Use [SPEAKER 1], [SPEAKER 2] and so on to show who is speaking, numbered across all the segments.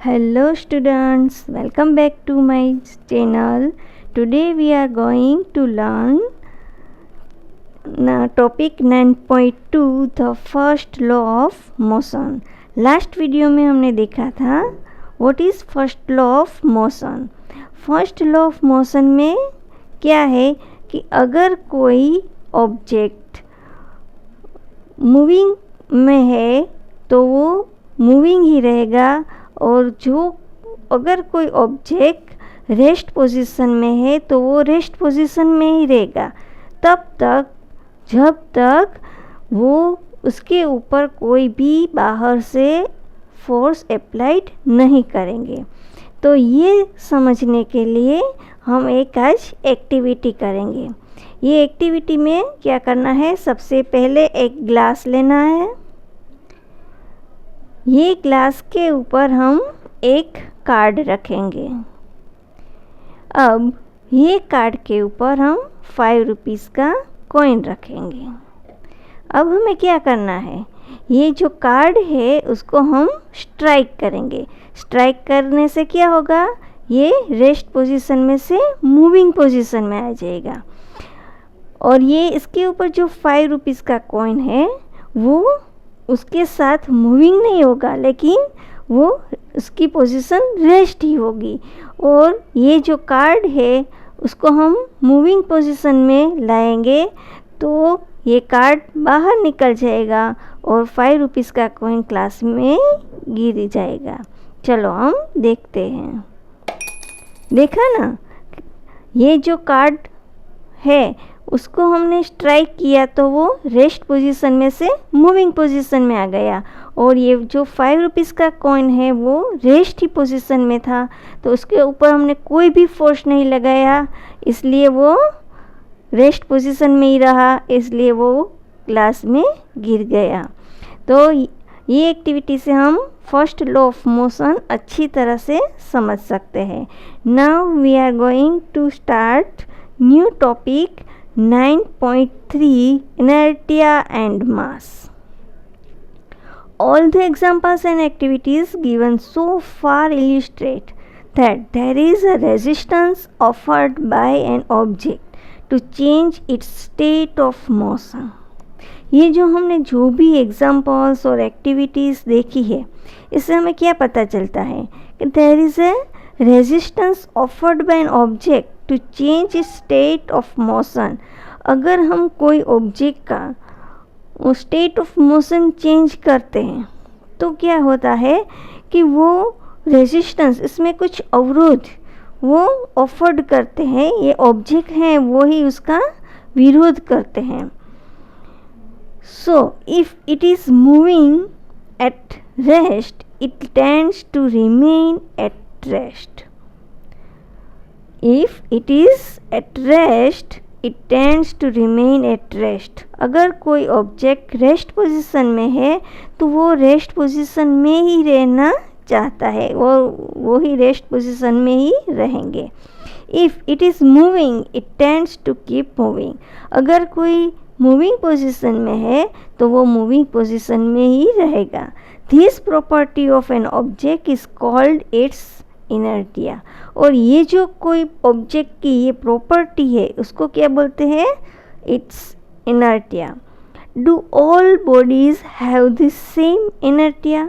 [SPEAKER 1] Hello students, welcome back to my channel. Today we are going to learn topic 9.2 the first law of motion. Last video में हमने देखा था what is first law of motion. First law of motion में क्या है कि अगर कोई ऑब्जेक्ट मूविंग में है तो वो मूविंग ही रहेगा, और जो अगर कोई ऑब्जेक्ट रेस्ट पोजीशन में है तो वो रेस्ट पोजीशन में ही रहेगा तब तक जब तक वो उसके ऊपर कोई भी बाहर से फोर्स अप्लाइड नहीं करेंगे. तो ये समझने के लिए हम एक आज एक्टिविटी करेंगे. ये एक्टिविटी में क्या करना है, सबसे पहले एक ग्लास लेना है. ये ग्लास के ऊपर हम एक कार्ड रखेंगे. अब ये कार्ड के ऊपर हम 5 रुपीज़ का कॉइन रखेंगे. अब हमें क्या करना है, ये जो कार्ड है उसको हम स्ट्राइक करेंगे. स्ट्राइक करने से क्या होगा, ये रेस्ट पोजीशन में से मूविंग पोजीशन में आ जाएगा. और ये इसके ऊपर जो 5 रुपीज़ का कॉइन है वो उसके साथ मूविंग नहीं होगा, लेकिन वो उसकी पोजीशन रेस्ट ही होगी. और ये जो कार्ड है उसको हम मूविंग पोजीशन में लाएंगे तो ये कार्ड बाहर निकल जाएगा और 5 रुपीज़ का कॉइन क्लास में गिर जाएगा. चलो हम देखते हैं. देखा ना, ये जो कार्ड है उसको हमने स्ट्राइक किया तो वो रेस्ट पोजीशन में से मूविंग पोजीशन में आ गया, और ये जो 5 रुपीज़ का कॉइन है वो रेस्ट ही पोजीशन में था तो उसके ऊपर हमने कोई भी फोर्स नहीं लगाया, इसलिए वो रेस्ट पोजीशन में ही रहा, इसलिए वो ग्लास में गिर गया. तो ये एक्टिविटी से हम फर्स्ट लॉ ऑफ मोशन अच्छी तरह से समझ सकते हैं. Now we are going to start new topic 9.3 inertia and mass. All the examples and activities given so far illustrate that there is a resistance offered by an object to change its state of motion. ये जो हमने जो भी examples और activities देखी है इससे हमें क्या पता चलता है कि there is a resistance offered by an object to change its state of motion. अगर हम कोई ऑब्जेक्ट का स्टेट ऑफ मोशन चेंज करते हैं तो क्या होता है कि वो रेजिस्टेंस, इसमें कुछ अवरोध वो ऑफर्ड करते हैं. ये ऑब्जेक्ट हैं वो ही उसका विरोध करते हैं. So if it is moving at rest it tends to remain at rest. If it is at rest, it tends to remain at rest. अगर कोई ऑब्जेक्ट रेस्ट पोजीशन में है तो वो रेस्ट पोजीशन में ही रहना चाहता है, वो ही रेस्ट पोजीशन में ही रहेंगे. If it is moving, it tends to keep moving. अगर कोई मूविंग पोजीशन में है तो वो मूविंग पोजीशन में ही रहेगा. This property of an object is called its inertia. और ये जो कोई ऑब्जेक्ट की ये प्रॉपर्टी है उसको क्या बोलते हैं, it's inertia. Do all bodies have the same inertia.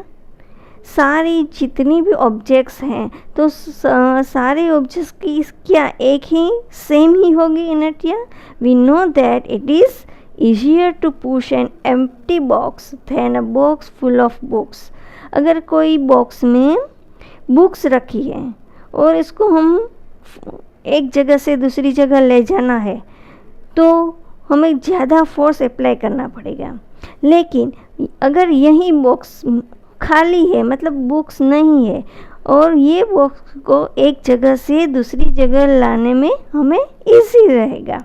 [SPEAKER 1] सारी जितनी भी ऑब्जेक्ट्स हैं तो सारे ऑब्जेक्ट्स की क्या एक ही सेम ही होगी inertia. We know that it is easier to push an empty box than a box full of books. अगर कोई बॉक्स में बुक्स रखी है और इसको हम एक जगह से दूसरी जगह ले जाना है तो हमें ज़्यादा फोर्स अप्लाई करना पड़ेगा. लेकिन अगर यही बॉक्स खाली है, मतलब बुक्स नहीं है, और ये बॉक्स को एक जगह से दूसरी जगह लाने में हमें इजी रहेगा.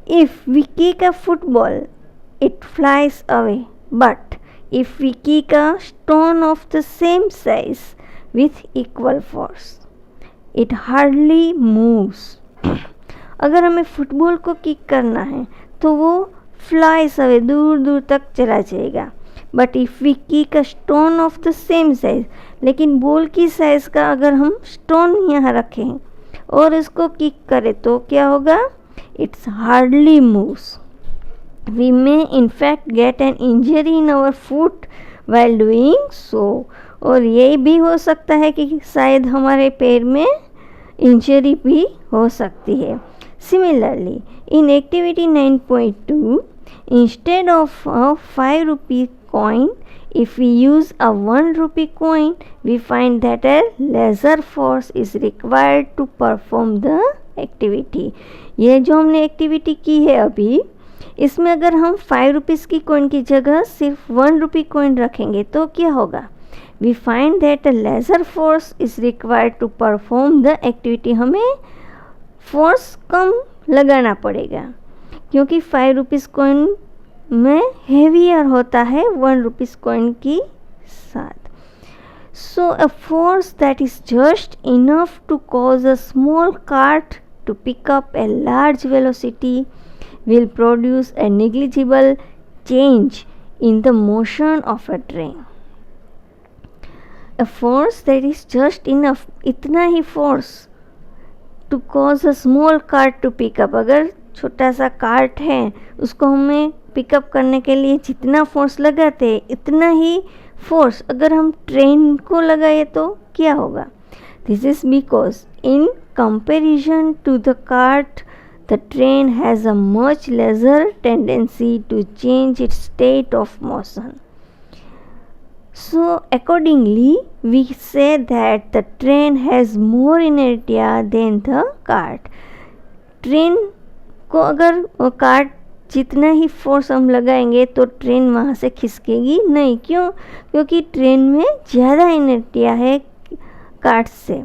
[SPEAKER 1] If we kick a football it flies away, but if we kick a stone of the same size with equal force it hardly moves. अगर हमें फुटबॉल को किक करना है तो वो फ्लाइज अवे दूर दूर तक चला जाएगा, but if we kick a stone of the same size, लेकिन बॉल की साइज का अगर हम स्टोन यहाँ रखें और इसको किक करें तो क्या होगा? It's hardly moves. We may in fact get an injury in our foot while doing so. और ये भी हो सकता है कि शायद हमारे पैर में इंजरी भी हो सकती है. Similarly, in activity 9.2, instead of a 5 rupee coin, if we use a 1 rupee coin, we find that a lesser force is required to perform the activity. ये जो हमने एक्टिविटी की है अभी, इसमें अगर हम 5 रुपीज़ की कॉइन की जगह सिर्फ 1 रुपी कॉइन रखेंगे तो क्या होगा? We find that a lesser force is required to perform the activity. हमें फोर्स कम लगाना पड़ेगा क्योंकि 5 रुपीज़ कॉइन में हेवियर होता है 1 रुपीज़ कॉइन की साथ. So a force that is just enough to cause a small cart to pick up a large velocity will produce a negligible change in the motion of a train. A force that is just enough, इतना ही force to cause a small cart to pick up. अगर छोटा सा cart है उसको हमें pickup करने के लिए जितना फोर्स लगाते हैं इतना ही फोर्स अगर हम ट्रेन को लगाए तो क्या होगा? This is because in comparison to the cart the train has a much lesser tendency to change its state of motion. So accordingly, we say that the train has more inertia than the cart. Train को अगर cart जितना ही force हम लगाएंगे तो train वहाँ से खिसकेगी नहीं. क्यों? क्योंकि ट्रेन में ज़्यादा इनर्टिया है कार्ट से.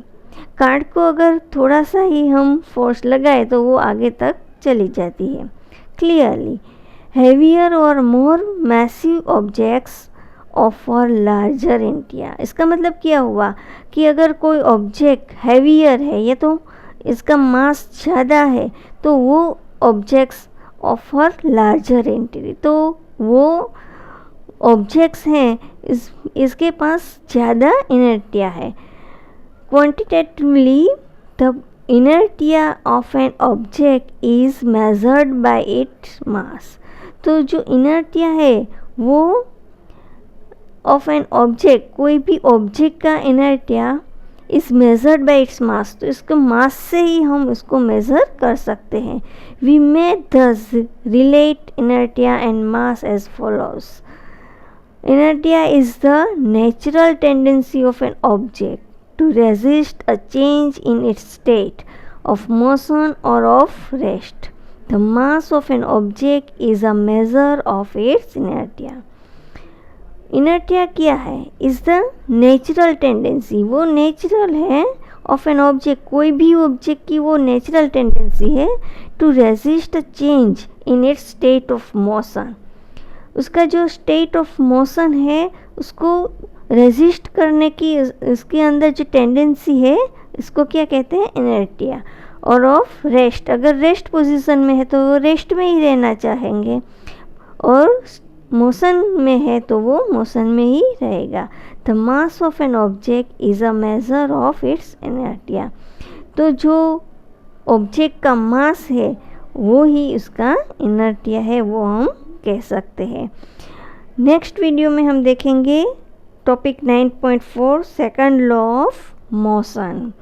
[SPEAKER 1] कार्ट को अगर थोड़ा सा ही हम फोर्स लगाए तो वो आगे तक चली जाती है. क्लियरली हेवियर और more massive objects offer larger inertia. इसका मतलब क्या हुआ कि अगर कोई ऑब्जेक्ट हैवियर है या तो इसका मास ज़्यादा है तो वो ऑब्जेक्ट्स ऑफर लार्जर इनर्टिया. तो वो ऑब्जेक्ट्स हैं इसके पास ज़्यादा इनर्टिया है. Quantitatively, the inertia of an object is measured by its mass. तो जो inertia है वो of an object, कोई भी object का inertia is measured by its mass. तो इसको mass से ही हम उसको measure कर सकते हैं. We may thus relate inertia and mass as follows. Inertia is the natural tendency of an object to resist a change in its state of motion or of rest. The mass of an object is a measure of its inertia. Inertia क्या है? Is the natural tendency. वो natural है of an object. कोई भी object की वो natural tendency है to resist a change in its state of motion. उसका जो state of motion है उसको रेजिस्ट करने की इसके अंदर जो टेंडेंसी है इसको क्या कहते हैं? इनर्टिया. और ऑफ रेस्ट, अगर रेस्ट पोजीशन में है तो वो रेस्ट में ही रहना चाहेंगे और मोशन में है तो वो मोशन में ही रहेगा. The mass of an object is a measure of its inertia. तो जो ऑब्जेक्ट का मास है वो ही उसका इनर्टिया है, वो हम कह सकते हैं. नेक्स्ट वीडियो में हम देखेंगे topic 9.4 second law of motion.